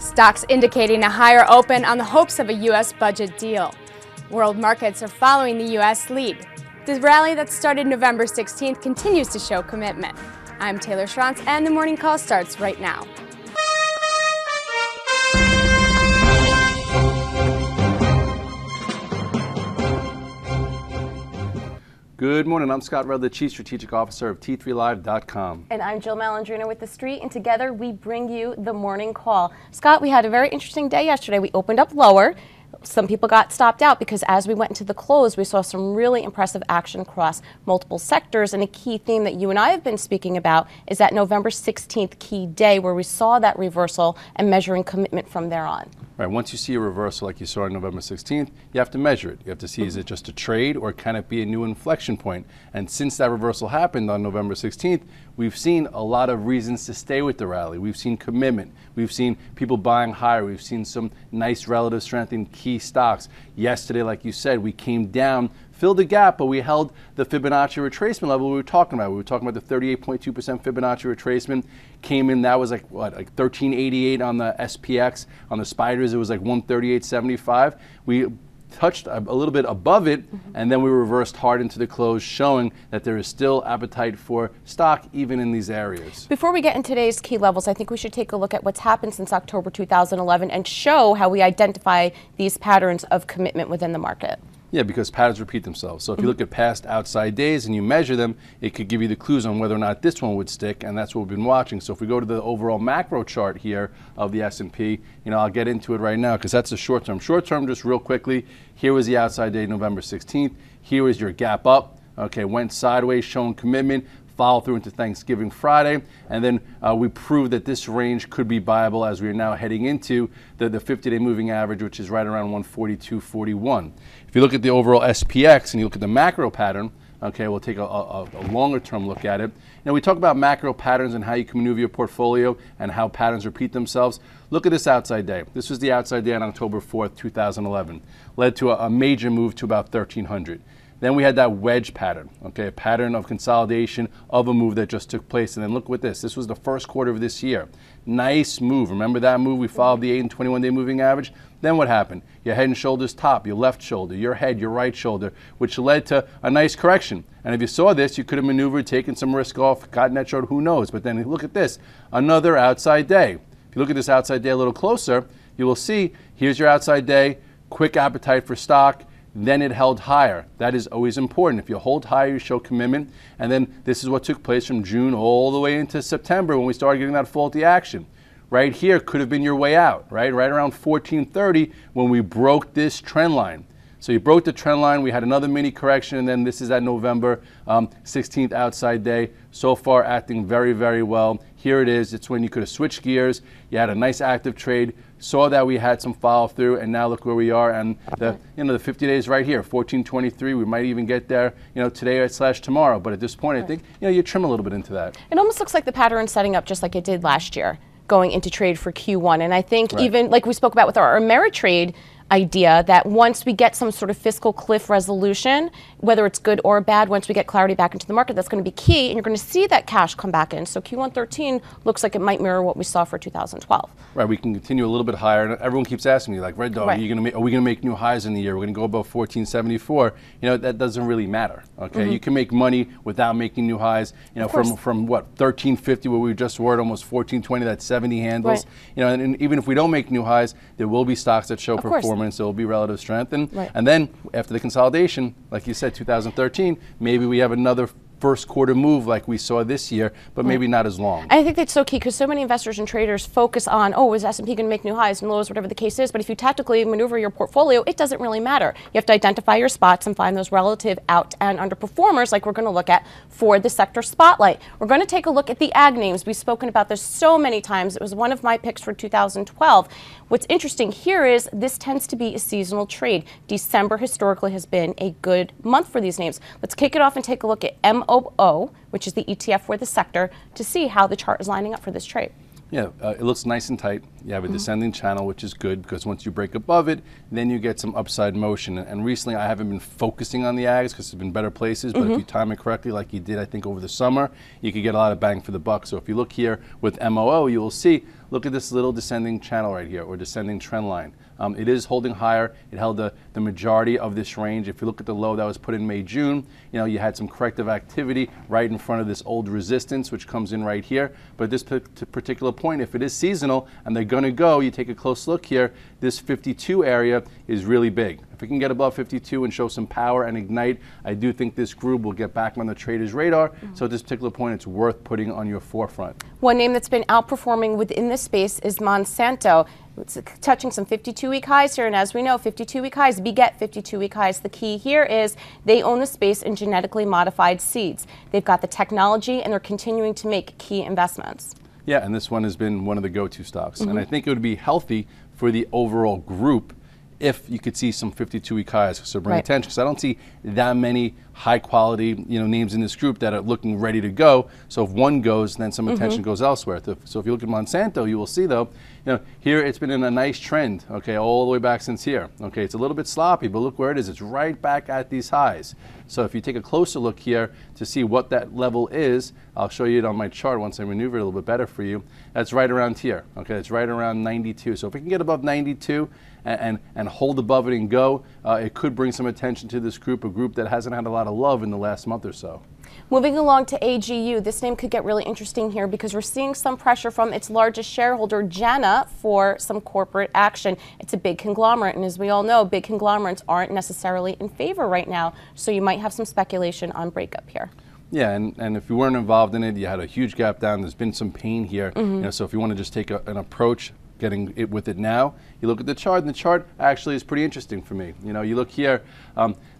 Stocks indicating a higher open on the hopes of a U.S. budget deal. World markets are following the U.S. lead. The rally that started November 16th continues to show commitment. I'm Taylor Schrantz, and the morning call starts right now. Good morning, I'm Scott Rudd, the Chief Strategic Officer of T3Live.com. And I'm Jill Malandrino with The Street, and together we bring you the morning call. Scott, we had a very interesting day yesterday. We opened up lower. Some people got stopped out because as we went into the close, we saw some really impressive action across multiple sectors. And a key theme that you and I have been speaking about is that November 16th key day where we saw that reversal and measuring commitment from there on. Right, once you see a reversal like you saw on November 16th, you have to measure it. You have to see, is it just a trade or can it be a new inflection point? And since that reversal happened on November 16th, we've seen a lot of reasons to stay with the rally. We've seen commitment. We've seen people buying higher. We've seen some nice relative strength in key stocks. Yesterday, like you said, we came down, filled the gap, but we held the Fibonacci retracement level we were talking about. We were talking about the 38.2% Fibonacci retracement. Came in, that was like 1388 on the SPX. On the spiders, it was like 138.75. We touched a little bit above it, and then we reversed hard into the close, showing that there is still appetite for stock even in these areas. Before we get into today's key levels, I think we should take a look at what's happened since October 2011 and show how we identify these patterns of commitment within the market. Yeah, because patterns repeat themselves. So if you look at past outside days and you measure them, it could give you the clues on whether or not this one would stick, and that's what we've been watching. So if we go to the overall macro chart here of the S&P, I'll get into it right now because that's the short term. Short term, just real quickly, here was the outside day, November 16th. Here was your gap up. Okay, went sideways, showing commitment. Follow through into Thanksgiving Friday, and then we proved that this range could be viable as we are now heading into the 50-day moving average, which is right around 142.41. If you look at the overall SPX and you look at the macro pattern, okay, we'll take a longer term look at it. We talk about macro patterns and how you can maneuver your portfolio and how patterns repeat themselves. Look at this outside day. This was the outside day on October 4th, 2011. Led to a major move to about 1300. Then we had that wedge pattern, okay, a pattern of consolidation of a move that just took place. And then look with this. This was the first quarter of this year. Nice move. Remember that move? We followed the 8 and 21-day moving average. Then what happened? Your head and shoulders top, your left shoulder, your head, your right shoulder, which led to a nice correction. And if you saw this, you could have maneuvered, taken some risk off, gotten that short, who knows? But then look at this, another outside day. If you look at this outside day a little closer, you will see, here's your outside day, quick appetite for stock. Then it held higher. That is always important. If you hold higher, you show commitment. And then this is what took place from June all the way into September when we started getting that faulty action. Right here could have been your way out, right? Right around 1430 when we broke this trend line. So you broke the trend line, we had another mini correction, and then this is that November 16th outside day. So far acting very, very well. Here it is. It's when you could have switched gears. You had a nice active trade. Saw that we had some follow through, and now look where we are. And the 50 days right here, 1423. We might even get there, today / tomorrow. But at this point, I think you trim a little bit into that. It almost looks like the pattern setting up just like it did last year, going into trade for Q1. And I think even like we spoke about with our Ameritrade idea, that once we get some sort of fiscal cliff resolution, whether it's good or bad, once we get clarity back into the market, that's going to be key, and you're going to see that cash come back in. So Q1 13 looks like it might mirror what we saw for 2012. Right, we can continue a little bit higher, and everyone keeps asking me, like, Red Dog, are we going to make new highs in the year? We're going to go above 1474. That doesn't really matter. Okay, you can make money without making new highs. From what 1350, where we just were at almost 1420, that's 70 handles. And even if we don't make new highs, there will be stocks that show performance. There will be relative strength, and then after the consolidation, like you said, 2013, maybe we have another first quarter move like we saw this year, but maybe not as long. I think that's so key because so many investors and traders focus on, is S&P going to make new highs and lows, whatever the case is. But if you tactically maneuver your portfolio, it doesn't really matter. You have to identify your spots and find those relative out and underperformers like we're going to look at for the sector spotlight. We're going to take a look at the ag names. We've spoken about this so many times. It was one of my picks for 2012. What's interesting here is this tends to be a seasonal trade. December historically has been a good month for these names. Let's kick it off and take a look at MOO, which is the ETF for the sector, to see how the chart is lining up for this trade. Yeah, it looks nice and tight. You have a descending channel, which is good because once you break above it, then you get some upside motion. And recently I haven't been focusing on the ags because there's been better places, but if you time it correctly like you did, I think, over the summer, you could get a lot of bang for the buck. So if you look here with MOO, you will see look at this little descending channel right here, or descending trend line. It is holding higher. It held the majority of this range. If you look at the low that was put in May, June, you had some corrective activity right in front of this old resistance, which comes in right here. But at this particular point, if it is seasonal and they're going to go, you take a close look here, this 52 area is really big. If we can get above 52 and show some power and ignite, I do think this group will get back on the trader's radar. So at this particular point, it's worth putting on your forefront. One name that's been outperforming within this space is Monsanto. It's touching some 52-week highs here, and as we know, 52-week highs beget 52-week highs. The key here is they own the space in genetically modified seeds. They've got the technology, and they're continuing to make key investments. Yeah, and this one has been one of the go-to stocks. And I think it would be healthy for the overall group if you could see some 52-week highs. So bring attention, because I don't see that many high-quality names in this group that are looking ready to go. So if one goes, then some attention goes elsewhere. So if you look at Monsanto, you will see though, here it's been in a nice trend, okay, all the way back since here. Okay, it's a little bit sloppy, but look where it is. It's right back at these highs. So if you take a closer look here to see what that level is, I'll show you it on my chart once I maneuver it a little bit better for you. That's right around here. Okay, it's right around 92. So if we can get above 92 and hold above it and go, it could bring some attention to this group, a group that hasn't had a lot of love in the last month or so. Moving along to AGU, this name could get really interesting here because we're seeing some pressure from its largest shareholder, JANA, for some corporate action. It's a big conglomerate, and as we all know, big conglomerates aren't necessarily in favor right now, so you might have some speculation on breakup here. Yeah, and if you weren't involved in it, you had a huge gap down. There's been some pain here. So if you want to just take an approach getting it with it now, you look at the chart, and the chart actually is pretty interesting for me. You look here,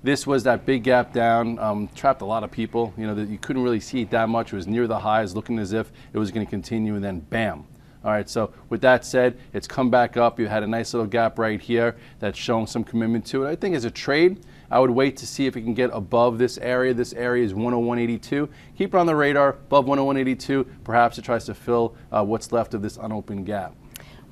this was that big gap down, trapped a lot of people. That you couldn't really see it that much. It was near the highs, looking as if it was going to continue, and then bam. All right, so with that said, it's come back up. You had a nice little gap right here that's showing some commitment to it. I think as a trade, I would wait to see if it can get above this area. This area is 101.82. Keep it on the radar, above 101.82. Perhaps it tries to fill what's left of this unopened gap.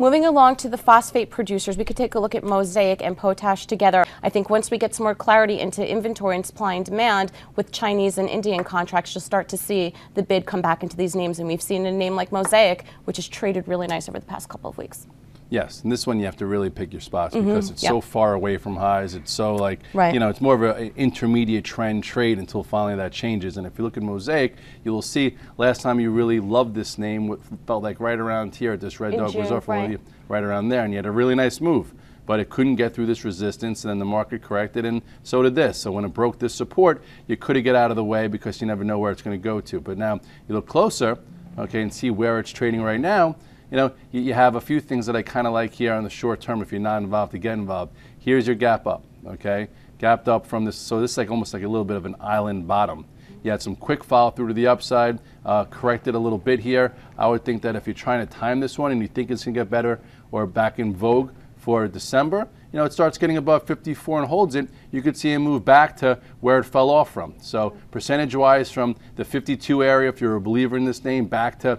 Moving along to the phosphate producers, we could take a look at Mosaic and Potash together. I think once we get some more clarity into inventory and supply and demand with Chinese and Indian contracts, you'll start to see the bid come back into these names. And we've seen a name like Mosaic, which has traded really nice over the past couple of weeks. Yes, and this one you have to really pick your spots because it's so far away from highs. It's so it's more of an intermediate trend trade until finally that changes. And if you look at Mosaic, you will see last time you really loved this name, what felt like right around here at this Red Dog Reserve, right around there, and you had a really nice move. But it couldn't get through this resistance, and then the market corrected, and so did this. So when it broke this support, you could get out of the way because you never know where it's going to go to. But now you look closer, okay, and see where it's trading right now. You have a few things that I kind of like here on the short term if you're not involved to get involved. Here's your gap up, okay? Gapped up from this, so this is almost like a little bit of an island bottom. You had some quick follow through to the upside, corrected a little bit here. I would think that if you're trying to time this one and you think it's going to get better or back in vogue for December, it starts getting above 54 and holds it, you could see it move back to where it fell off from. So percentage-wise from the 52 area, if you're a believer in this name, back to,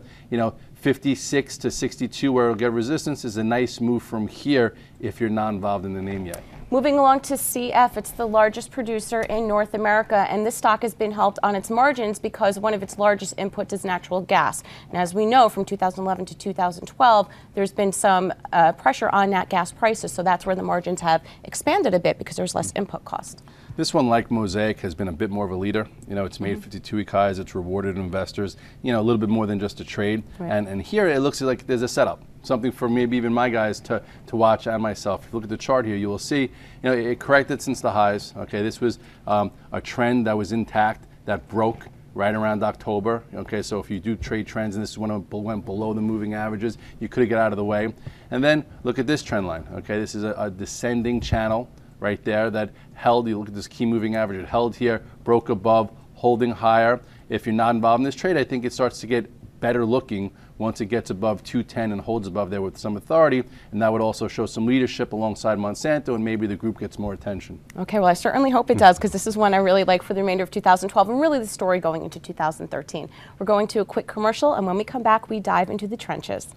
56 to 62 where it'll get resistance is a nice move from here if you're not involved in the name yet. Moving along to CF, it's the largest producer in North America, and this stock has been helped on its margins because one of its largest inputs is natural gas. And as we know, from 2011 to 2012, there's been some pressure on nat gas prices, so that's where the margins have expanded a bit because there's less input cost. This one, like Mosaic, has been a bit more of a leader. It's made 52-week highs. It's rewarded investors, a little bit more than just a trade. Right. And here it looks like there's a setup, something for maybe even my guys to watch and myself. If you look at the chart here, you will see, it corrected since the highs. Okay, this was a trend that was intact that broke right around October. Okay, so if you do trade trends and this is when it went below the moving averages, you could get out of the way. And then look at this trend line. Okay, this is a descending channel right there that held. You look at this key moving average, it held here, broke above, holding higher. If you're not involved in this trade, I think it starts to get better looking once it gets above 210 and holds above there with some authority, and that would also show some leadership alongside Monsanto, and maybe the group gets more attention. Okay, well I certainly hope it does, because this is one I really like for the remainder of 2012 and really the story going into 2013. We're going to a quick commercial, and when we come back, we dive into the trenches.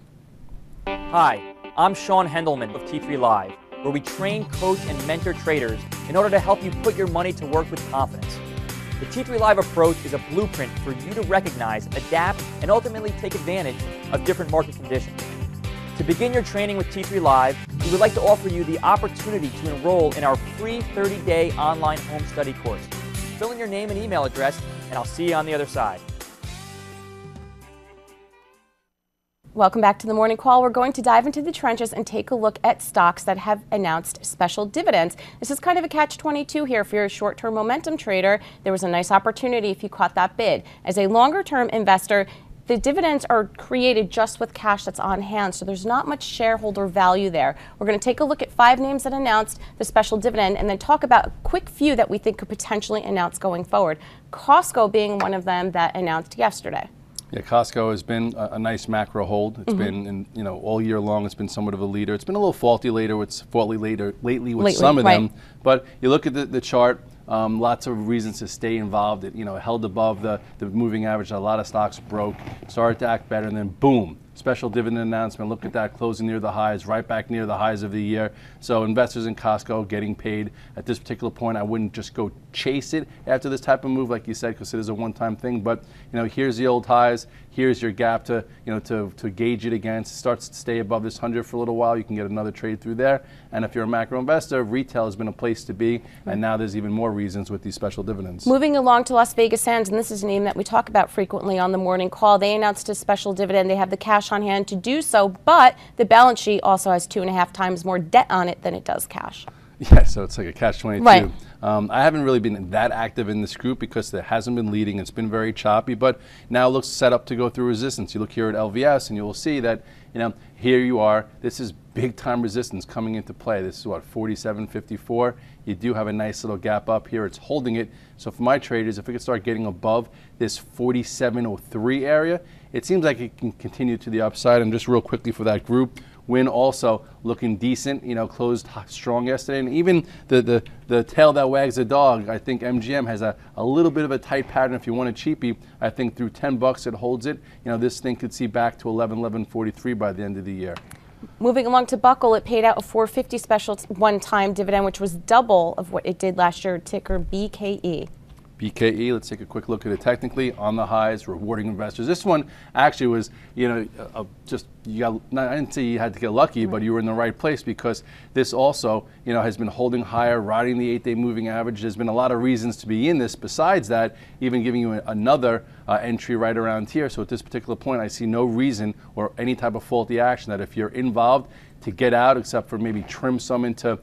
Hi, I'm Sean Hendelman of T3Live, where we train, coach, and mentor traders in order to help you put your money to work with confidence. The T3Live approach is a blueprint for you to recognize, adapt, and ultimately take advantage of different market conditions. To begin your training with T3Live, we would like to offer you the opportunity to enroll in our free 30-day online home study course. Fill in your name and email address, and I'll see you on the other side. Welcome back to the Morning Call. We're going to dive into the trenches and take a look at stocks that have announced special dividends. This is kind of a catch-22 here. If you're a short-term momentum trader, there was a nice opportunity if you caught that bid. As a longer-term investor, the dividends are created just with cash that's on hand, so there's not much shareholder value there. We're going to take a look at 5 names that announced the special dividend and then talk about a quick few that we think could potentially announce going forward. Costco being one of them that announced yesterday. Yeah, Costco has been a nice macro hold. It's been, all year long. It's been somewhat of a leader. It's been a little faulty lately with some of them. But you look at the chart. Lots of reasons to stay involved. It held above the moving average. A lot of stocks broke, started to act better, and then boom, special dividend announcement. Look at that, closing near the highs, right back near the highs of the year. So investors in Costco getting paid at this particular point. I wouldn't just go chase it after this type of move, like you said, because it is a one-time thing. But here's the old highs. Here's your gap to to gauge it against. It starts to stay above this 100 for a little while. You can get another trade through there. And if you're a macro investor, retail has been a place to be. And now there's even more reasons with these special dividends. Moving along to Las Vegas Sands, and this is a name that we talk about frequently on the Morning Call. They announced a special dividend. They have the cash on hand to do so, but the balance sheet also has 2.5 times more debt on it than it does cash. Yeah, so it's like a catch-22. Right. I haven't really been that active in this group because it hasn't been leading. It's been very choppy, but now it looks set up to go through resistance. You look here at LVS and you will see that, here you are. This is big-time resistance coming into play. This is what, 47.54. You do have a nice little gap up here. It's holding it. So for my traders, if we could start getting above this 47.03 area, it seems like it can continue to the upside. And just real quickly for that group, WYNN also looking decent, closed strong yesterday. And even the tail that wags the dog, I think MGM has a little bit of a tight pattern. If you want a cheapie, I think through $10 it holds it. This thing could see back to 11.43 by the end of the year. Moving along to Buckle, it paid out a $4.50 special one-time dividend, which was double of what it did last year, ticker BKE. BKE, let's take a quick look at it technically. On the highs, rewarding investors. This one actually was, I didn't say you had to get lucky, but you were in the right place because this also, has been holding higher, riding the 8-day moving average. There's been a lot of reasons to be in this. Besides that, even giving you another entry right around here. So at this particular point, I see no reason or any type of faulty action that if you're involved to get out, except for maybe trim some into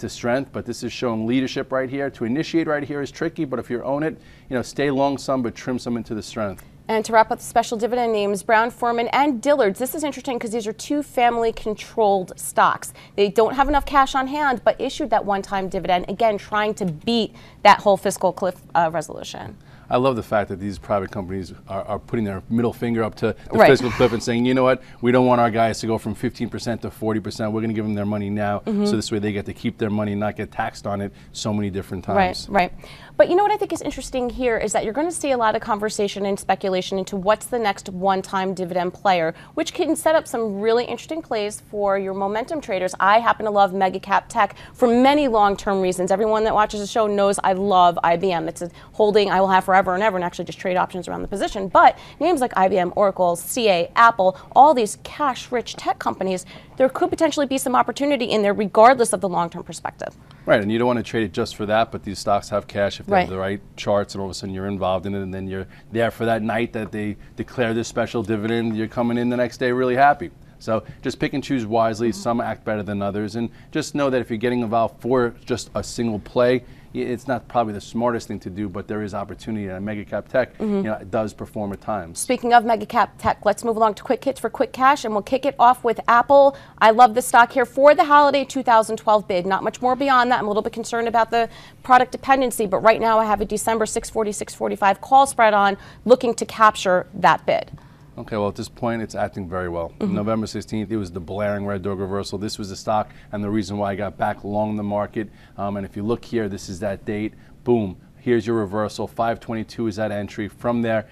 strength. But this is showing leadership right here. To initiate right here is tricky, but if you own it, stay long some, but trim some into the strength. And to wrap up the special dividend names, Brown-Forman and Dillard's. This is interesting because these are 2 family-controlled stocks. They don't have enough cash on hand, but issued that one-time dividend, again, trying to beat that whole fiscal cliff resolution. I love the fact that these private companies are putting their middle finger up to the fiscal cliff and saying, you know what, we don't want our guys to go from 15% to 40%. We're going to give them their money now, so this way they get to keep their money, not get taxed on it so many different times. Right. But you know what I think is interesting here is that you're going to see a lot of conversation and speculation into what's the next one-time dividend player, which can set up some really interesting plays for your momentum traders. I happen to love mega cap tech for many long-term reasons. Everyone that watches the show knows I love IBM. It's a holding I will have forever and ever, and actually just trade options around the position. But names like IBM, Oracle, CA, Apple, all these cash-rich tech companies, there could potentially be some opportunity in there regardless of the long-term perspective. Right, and you don't want to trade it just for that, but these stocks have cash if they have the right charts, and all of a sudden you're involved in it, and then you're there for that night that they declare this special dividend. You're coming in the next day really happy. So just pick and choose wisely. Some act better than others, and just know that if you're getting involved for just a single play, it's not probably the smartest thing to do, but there is opportunity, and mega cap tech, it does perform at times. Speaking of mega cap tech, let's move along to quick hits for quick cash, and we'll kick it off with Apple. I love the stock here for the holiday 2012 bid. Not much more beyond that. I'm a little bit concerned about the product dependency, but right now I have a December 640, 645 call spread on, looking to capture that bid. Okay, well, at this point, it's acting very well. November 16th, it was the blaring red dog reversal. This was the stock and the reason why I got back long the market. And if you look here, this is that date. Boom. Here's your reversal. 522 is that entry. From there,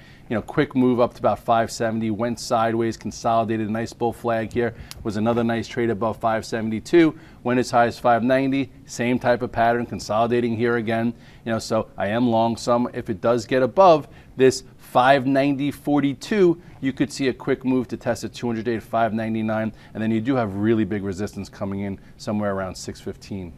quick move up to about 570, went sideways, consolidated, a nice bull flag here. Was another nice trade above 572, went as high as 590, same type of pattern, consolidating here again. So I am long some. If it does get above this 590.42, you could see a quick move to test at 200-day at 599, and then you do have really big resistance coming in somewhere around 615.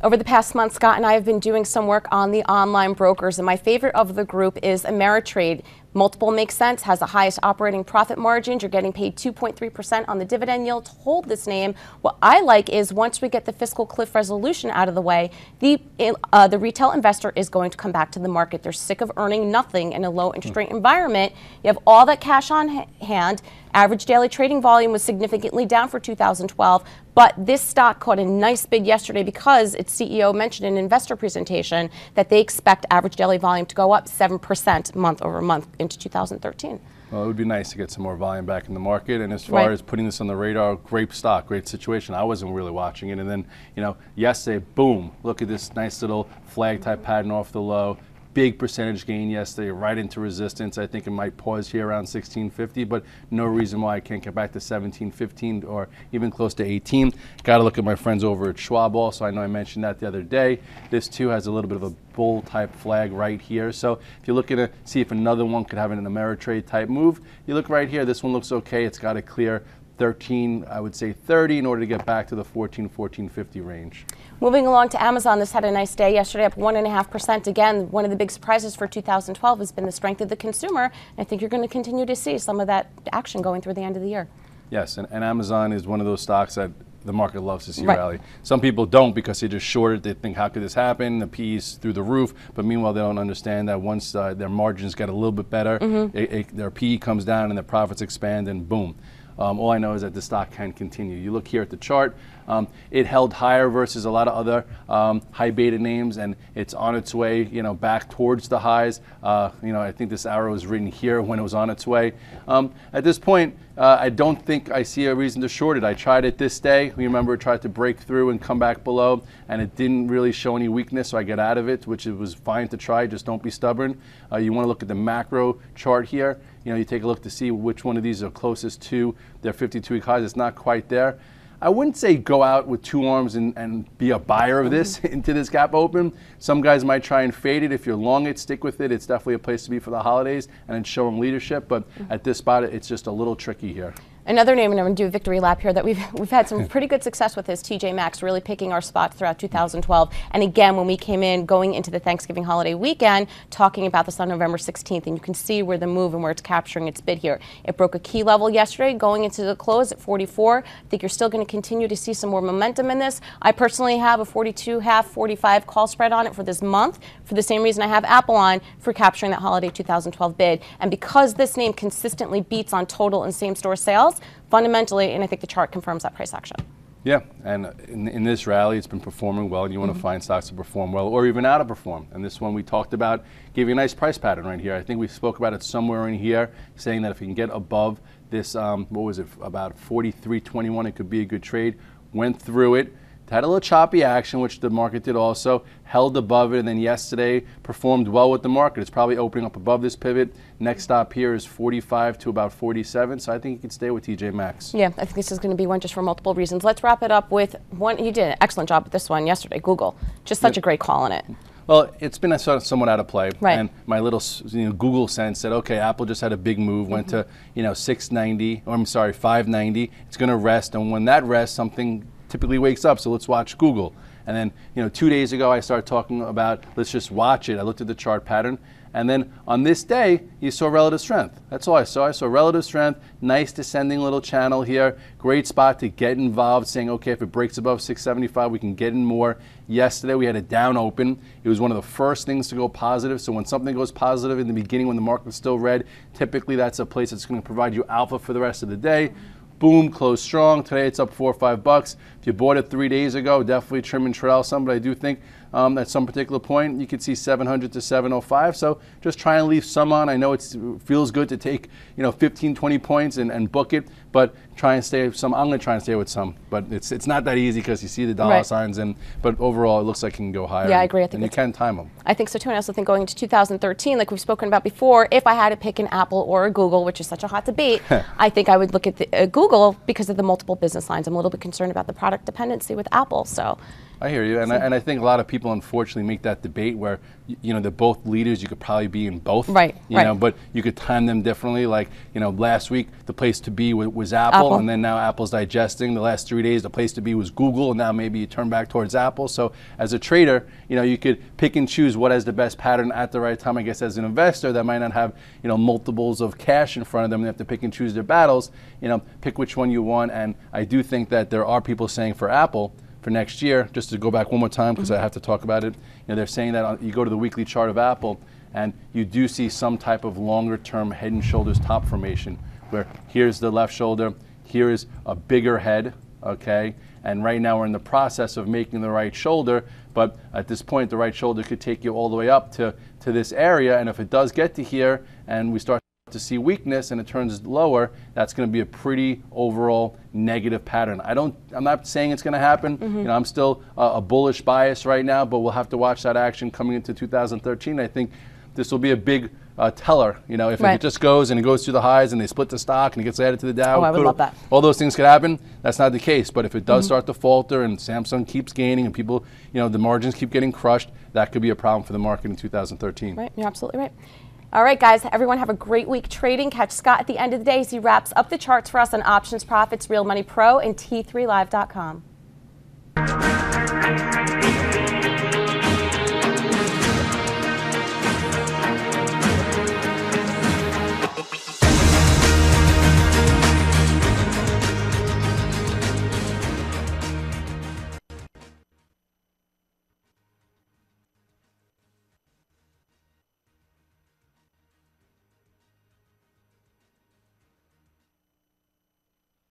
Over the past month, Scott and I have been doing some work on the online brokers, and my favorite of the group is Ameritrade. Multiple makes sense, has the highest operating profit margins. You're getting paid 2.3% on the dividend yield to hold this name. What I like is once we get the fiscal cliff resolution out of the way, the retail investor is going to come back to the market. They're sick of earning nothing in a low interest rate environment. You have all that cash on hand. Average daily trading volume was significantly down for 2012, but this stock caught a nice bid yesterday because its CEO mentioned in an investor presentation that they expect average daily volume to go up 7% month over month into 2013. Well, it would be nice to get some more volume back in the market. And as far as putting this on the radar, great stock, great situation. I wasn't really watching it. And then, yesterday, boom, look at this nice little flag type pattern off the low. Big percentage gain yesterday, right into resistance. I think it might pause here around 1650, but no reason why I can't get back to 1715 or even close to 18. Got to look at my friends over at Schwab also. I know I mentioned that the other day. This too has a little bit of a bull type flag right here. So if you're looking to see if another one could have an Ameritrade type move, you look right here. This one looks okay. It's got a clear 13, I would say 30 in order to get back to the 14.50 range. Moving along to Amazon, this had a nice day yesterday, up 1.5%. Again, one of the big surprises for 2012 has been the strength of the consumer. And I think you're going to continue to see some of that action going through the end of the year. Yes, and Amazon is one of those stocks that the market loves to see rally. Some people don't because they just short it. They think, how could this happen? The PE's through the roof. But meanwhile, they don't understand that once their margins get a little bit better, their PE comes down and their profits expand, and boom. All I know is that the stock can continue. You look here at the chart, it held higher versus a lot of other high beta names, and it's on its way, back towards the highs. I think this arrow is written here when it was on its way. At this point, I don't think I see a reason to short it. I tried it this day. You remember, it tried to break through and come back below, and it didn't really show any weakness, so I got out of it, which it was fine to try. Just don't be stubborn. You want to look at the macro chart here. You take a look to see which one of these are closest to their 52-week highs. It's not quite there. I wouldn't say go out with two arms and be a buyer of this into this gap open. Some guys might try and fade it. If you're long it, stick with it. It's definitely a place to be for the holidays and then show them leadership. But at this spot, it's just a little tricky here. Another name, and I'm going to do a victory lap here, that we've had some pretty good success with is TJ Maxx, really picking our spots throughout 2012. And again, when we came in going into the Thanksgiving holiday weekend, talking about this on November 16th, and you can see where the move and where it's capturing its bid here. It broke a key level yesterday, going into the close at 44. I think you're still going to continue to see some more momentum in this. I personally have a 42.5, 45 call spread on it for this month, for the same reason I have Apple on, for capturing that holiday 2012 bid. And because this name consistently beats on total and same-store sales, fundamentally, and I think the chart confirms that price action. Yeah, and in this rally, it's been performing well, and you want to find stocks to perform well or even outperform. And this one we talked about gave you a nice price pattern right here. I think we spoke about it somewhere in here, saying that if you can get above this, what was it, about 43.21, it could be a good trade. Went through it. Had a little choppy action, which the market did also, held above it, and then yesterday performed well with the market. It's probably opening up above this pivot. Next stop here is 45 to about 47, so I think you can stay with TJ Maxx. Yeah, I think this is going to be one just for multiple reasons. Let's wrap it up with one. You did an excellent job with this one yesterday, Google. Just such a great call on it. Well, it's been somewhat out of play, and my little Google sense said, okay, Apple just had a big move, went to 690, or I'm sorry, 590. It's going to rest, and when that rests, something typically wakes up, so let's watch Google. And then 2 days ago I started talking about let's just watch it. I looked at the chart pattern, and then on this day you saw relative strength. That's all I saw. I saw relative strength, nice descending little channel here, great spot to get involved, saying okay, if it breaks above 675 we can get in more. Yesterday we had a down open. It was one of the first things to go positive, so when something goes positive in the beginning when the market was still red, typically that's a place that's going to provide you alpha for the rest of the day. Boom, closed strong. Today it's up $4 or $5. If you bought it 3 days ago, definitely trim and trail some, but I do think at some particular point you could see 700 to 705. So just try and leave some on. I know it feels good to take 15, 20 points and book it, but try and stay with some. I'm going to try and stay with some, but it's not that easy because you see the dollar signs, but overall it looks like it can go higher. Yeah, I agree. I think and you can time them. I think so too, and I also think going into 2013, like we've spoken about before, if I had to pick an Apple or a Google, which is such a hot debate, I think I would look at Google because of the multiple business lines. I'm a little bit concerned about the product dependency with Apple, so I hear you, and I think a lot of people unfortunately make that debate where they're both leaders. You could probably be in both, right? You know, but you could time them differently. Like last week the place to be was Apple, and then now Apple's digesting. The last 3 days the place to be was Google, and now maybe you turn back towards Apple. So as a trader, you could pick and choose what has the best pattern at the right time. I guess as an investor that might not have multiples of cash in front of them, they have to pick and choose their battles. Pick which one you want, and I do think that there are people saying for Apple, for next year, just to go back one more time because I have to talk about it, they're saying that you go to the weekly chart of Apple and you do see some type of longer term head and shoulders top formation where here's the left shoulder, here is a bigger head, okay? And right now we're in the process of making the right shoulder, but at this point the right shoulder could take you all the way up to this area, and if it does get to here and we start to see weakness and it turns lower, that's going to be a pretty overall negative pattern. I'm not saying it's going to happen. I'm still a bullish bias right now, but we'll have to watch that action coming into 2013. I think this will be a big teller. If it just goes and it goes through the highs and they split the stock and it gets added to the Dow. I would love that. All those things could happen. That's not the case. But if it does start to falter and Samsung keeps gaining and people, the margins keep getting crushed, that could be a problem for the market in 2013. Right, you're absolutely right. All right, guys, everyone have a great week trading. Catch Scott at the end of the day as he wraps up the charts for us on Options Profits, Real Money Pro, and T3Live.com.